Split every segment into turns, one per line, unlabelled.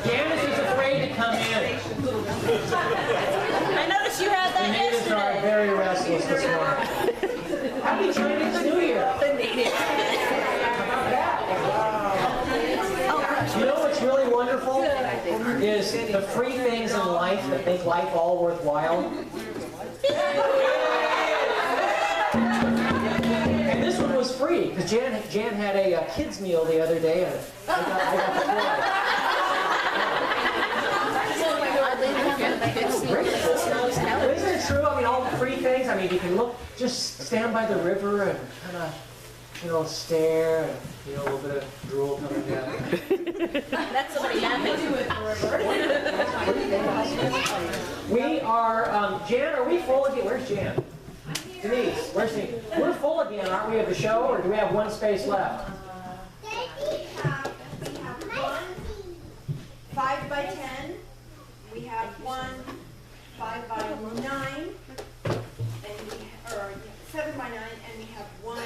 Janice is afraid to come in.
I noticed you had that
The natives are very restless this morning. Happy Chinese New Year. You know what's really wonderful is the free things in life that make life all worthwhile. And this one was free because Jan had a kids meal the other day, and I got the Great. Isn't it true? I mean, all the free things. I mean, you can look, just stand by the river and kind of, stare, and, a little bit of drool coming down.
That's somebody having to do with
We are, Jan, are we full again? Where's Jan? Denise, where's Denise? We're full again, aren't we, of the show, or do we have one space left?
We have one 5 by 10. We have one 5 by 9, or 7 by 9, and we have one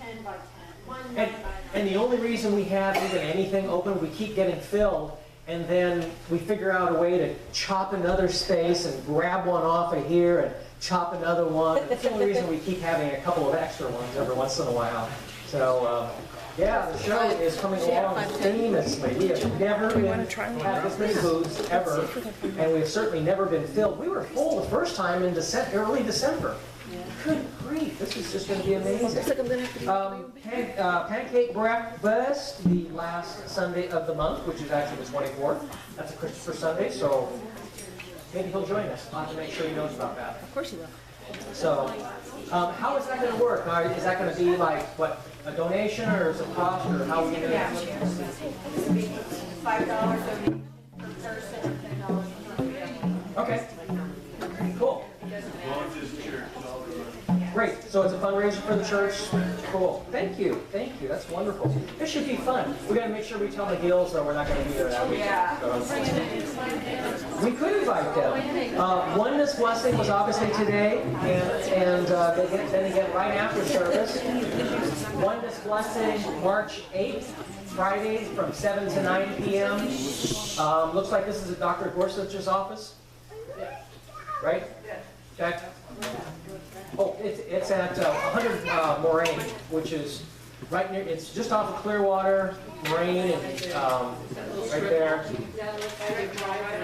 10 by 10. One 9 by 9.
And the only reason we have even anything open, we keep getting filled, and then we figure out a way to chop another space and grab one off of here and chop another one. That's the only reason we keep having a couple of extra ones every once in a while. So, yeah, the show is coming along famously. We have never had this many booths ever, and we've certainly never been filled. We were full the first time in early December. Good grief, this is just going to be amazing. Pancake breakfast, the last Sunday of the month, which is actually the 24th. That's a Christopher Sunday, so maybe he'll join us. I'll have to make sure he knows about that.
Of course you will.
So, how is that going to work? Is that going to be like, what, a donation, or is it cost, or how are we going to do it?
$5 per person, or $10 per
Okay. Cool. Great. So it's a fundraiser for the church. Cool. Thank you. Thank you. That's wonderful. This should be fun. We got to make sure we tell the Gills that we're not going to be there that week. We could invite them. Oneness Blessing was obviously today, and then again right after service. Oneness Blessing, March 8th, Friday from 7 to 9 p.m. Looks like this is at Dr. Gorsuch's office. Right? Okay. Oh, it's at 100 Moraine, which is right near, it's just off of Clearwater, Moraine, and right there.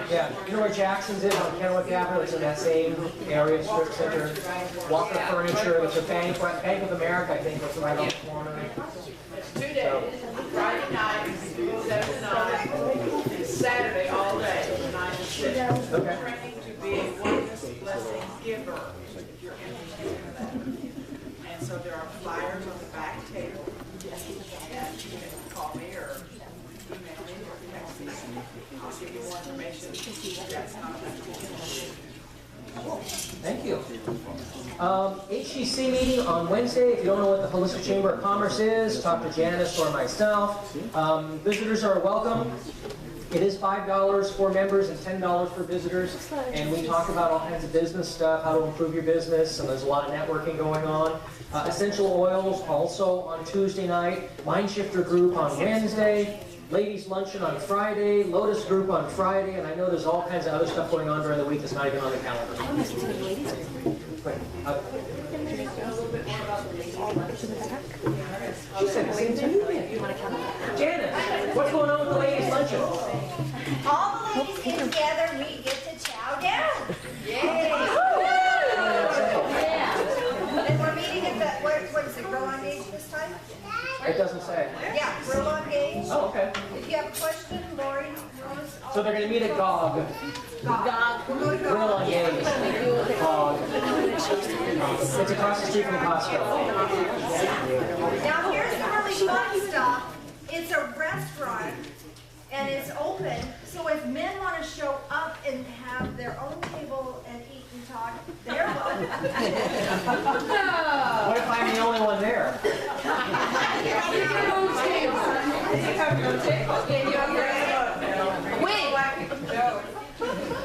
Yeah, you know where Jackson's is on Kennewick Avenue? It's in that same area, strip center. Walker Furniture, it's a Bank of America, I think, that's right on the corner.
It's 2 days, Friday night, 7 to 9, and Saturday all day, 9 to 6.
Okay.
Training to be a Oneness Blessing giver, if you're interested in that. And so there are flyers on the back table, and you can call me or email me or text me. I'll give you more information. That's not
Thank you. HCC meeting on Wednesday. If you don't know what the Holistic Chamber of Commerce is, talk to Janice or myself. Visitors are welcome. It is $5 for members and $10 for visitors. And we talk about all kinds of business stuff, how to improve your business, and there's a lot of networking going on. Essential Oils also on Tuesday night. Mind Shifter Group on Wednesday. Ladies Luncheon on Friday, Lotus Group on Friday, and I know there's all kinds of other stuff going on during the week that's not even on the calendar. She said the same thing. Janet, what's going on with the Ladies Luncheon?
All the ladies get together, we get to chow down. Yay! And we're meeting at the, what is it, Grill on Gauge this time?
It doesn't say.
Yeah, Grill on Gauge.
Oh, okay.
If you have a question, Lori,
So they're going to meet at GOG.
We're going to
Grill
go.
on Gauge. GOG. It's across the street from Costco.
Now here's the really fun stuff. It's a restaurant and it's open, so if men want to show up and have their own table and eat and talk, they're welcome.
What if I'm the only one there?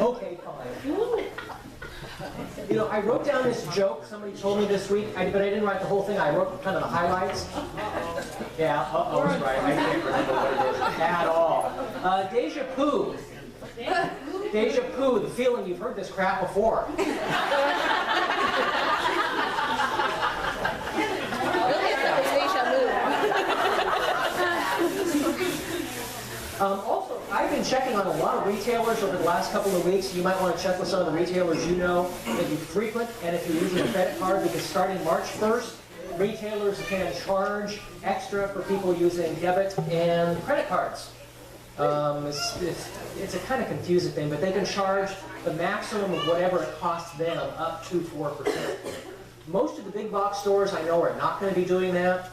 Okay, fine. You know, I wrote down this joke somebody told me this week, but I didn't write the whole thing. I wrote kind of the highlights. Yeah, uh-oh, that's right. I can't remember what it is at all. Deja vu. Deja vu, the feeling you've heard this crap before. Also, I've been checking on a lot of retailers over the last couple of weeks. You might want to check with some of the retailers you know that you frequent, and if you're using a credit card, because starting March 1st, retailers can charge extra for people using debit and credit cards. It's a kind of confusing thing, but they can charge the maximum of whatever it costs them up to 4%. Most of the big box stores I know are not going to be doing that.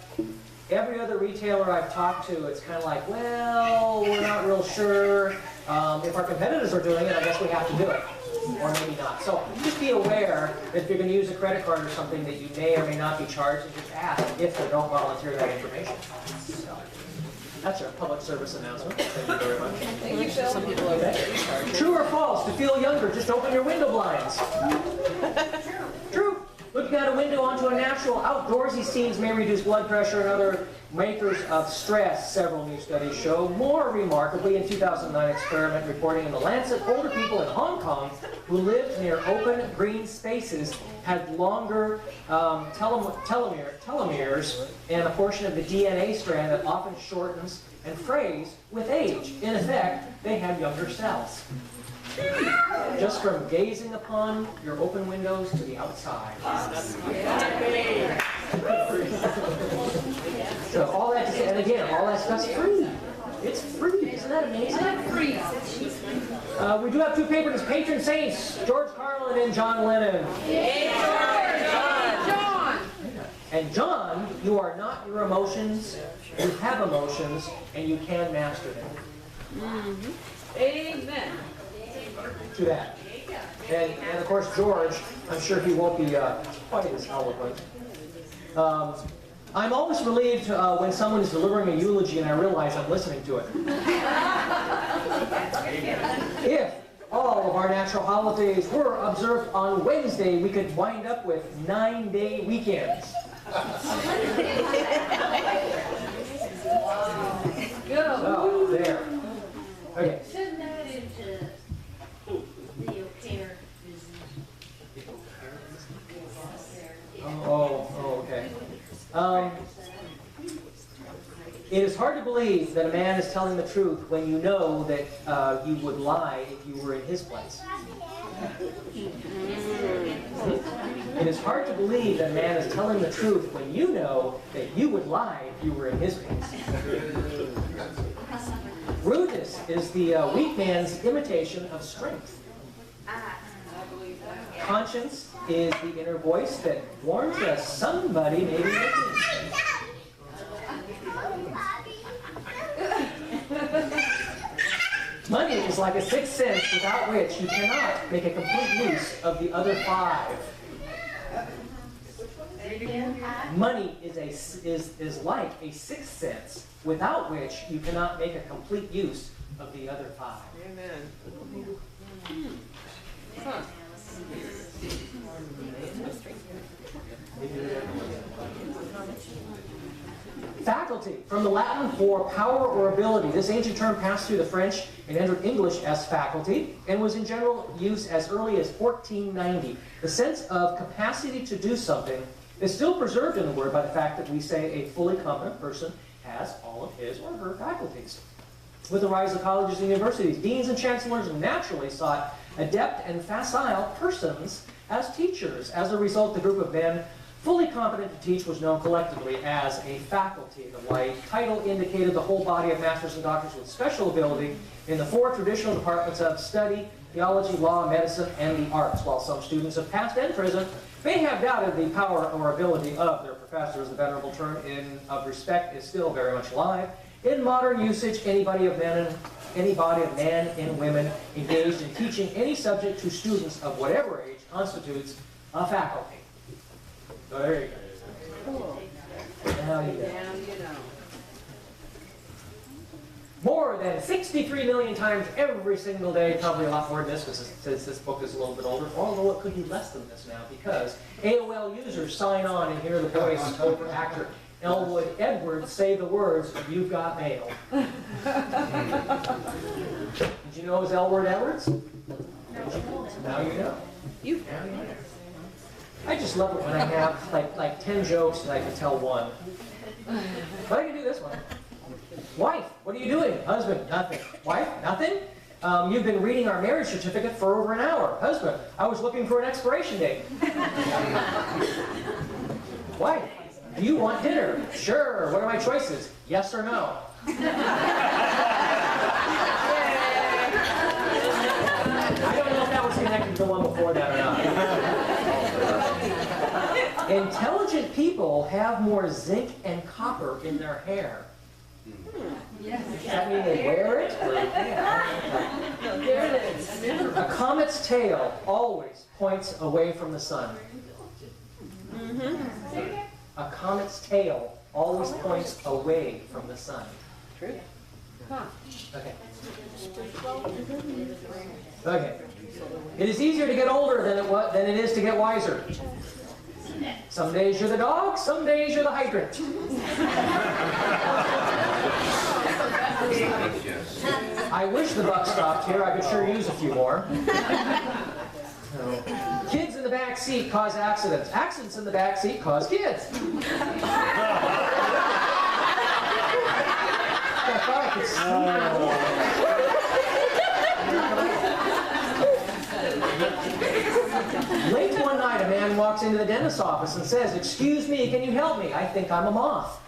Every other retailer I've talked to, it's kind of like, well, we're not real sure. If our competitors are doing it, I guess we have to do it. Or maybe not. So just be aware that if you're going to use a credit card or something that you may or may not be charged, and just ask if they don't volunteer that information. So that's our public service announcement. Thank you very much.
Thank you, Phill. Some people are very charged.
True or false? To feel younger, just open your window blinds. True. Looking out a window onto a natural outdoorsy scenes may reduce blood pressure and other makers of stress, several new studies show. More remarkably, in 2009 experiment reporting in The Lancet, older people in Hong Kong who lived near open green spaces had longer telomeres and a portion of the DNA strand that often shortens and frays with age. In effect, they had younger cells. Just from gazing upon your open windows to the outside. So all that, and again, all that stuff's free. It's free. Isn't that amazing? Free. We do have two patron saints, George Carlin and John Lennon.
John!
And John, you are not your emotions. You have emotions, and you can master them.
Amen.
To that. And of course, George, I'm sure he won't be quite as eloquent. I'm always relieved when someone is delivering a eulogy and I realize I'm listening to it. If all of our natural holidays were observed on Wednesday, we could wind up with 9-day weekends. So, there. Okay.
Send that into the care business.
Okay. It is hard to believe that a man is telling the truth when you know that you would lie if you were in his place. It is hard to believe that a man is telling the truth when you know that you would lie if you were in his place. Rudeness is the weak man's imitation of strength. Conscience is the inner voice that warns us somebody may be listening. Money is like a sixth sense without which you cannot make a complete use of the other 5. Money is like a sixth sense without which you cannot make a complete use of the other 5.
Amen.
Huh.
Faculty, from the Latin for power or ability. This ancient term passed through the French and entered English as faculty and was in general use as early as 1490. The sense of capacity to do something is still preserved in the word by the fact that we say a fully competent person has all of his or her faculties. With the rise of colleges and universities, deans and chancellors naturally sought adept and facile persons as teachers. As a result, the group of men fully competent to teach was known collectively as a faculty. The white title indicated the whole body of masters and doctors with special ability in the 4 traditional departments of study, theology, law, medicine, and the arts. While some students of past and present may have doubted the power or ability of their professors, the venerable term of respect is still very much alive. In modern usage, any body of men and women engaged in teaching any subject to students of whatever age constitutes a faculty. So there you go. Now you know. More more than 63 million times every single day, probably a lot more than this because this book is a little bit older, although it could be less than this now because AOL users sign on and hear the voice over actor Elwood Edwards say the words, "You've got mail." Did you know it was Elwood Edwards? Now you know. Now you know. I just love it when I have like 10 jokes and I can tell one. But I can do this one. Wife, what are you doing? Husband, nothing. Wife, nothing? You've been reading our marriage certificate for over an hour. Husband, I was looking for an expiration date. Wife, do you want dinner? Sure. What are my choices? Yes or no? I don't know if that was connected to the one before that or not. Intelligent people have more zinc and copper in their hair. Does that mean they wear it? Or,
There it is.
a comet's tail always points away from the sun. A comet's tail always points away from the sun.
True.
Okay. Okay. It is easier to get older than it is to get wiser. Some days you're the dog, some days you're the hydrant. I wish the buck stopped here. I could sure use a few more. Kids in the back seat cause accidents. Accidents in the back seat cause kids. I thought I could see. Late one night, a man walks into the dentist's office and says, "Excuse me, can you help me? I think I'm a moth."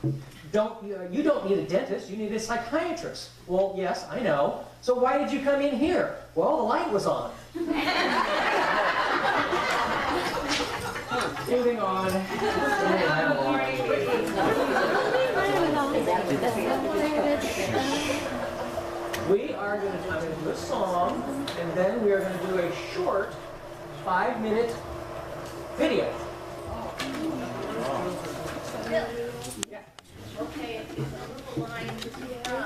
You don't need a dentist, you need a psychiatrist. Well, yes, I know. So why did you come in here? Well, the light was on. Moving on. We are going to do a song, and then we are going to do a short 5-minute video.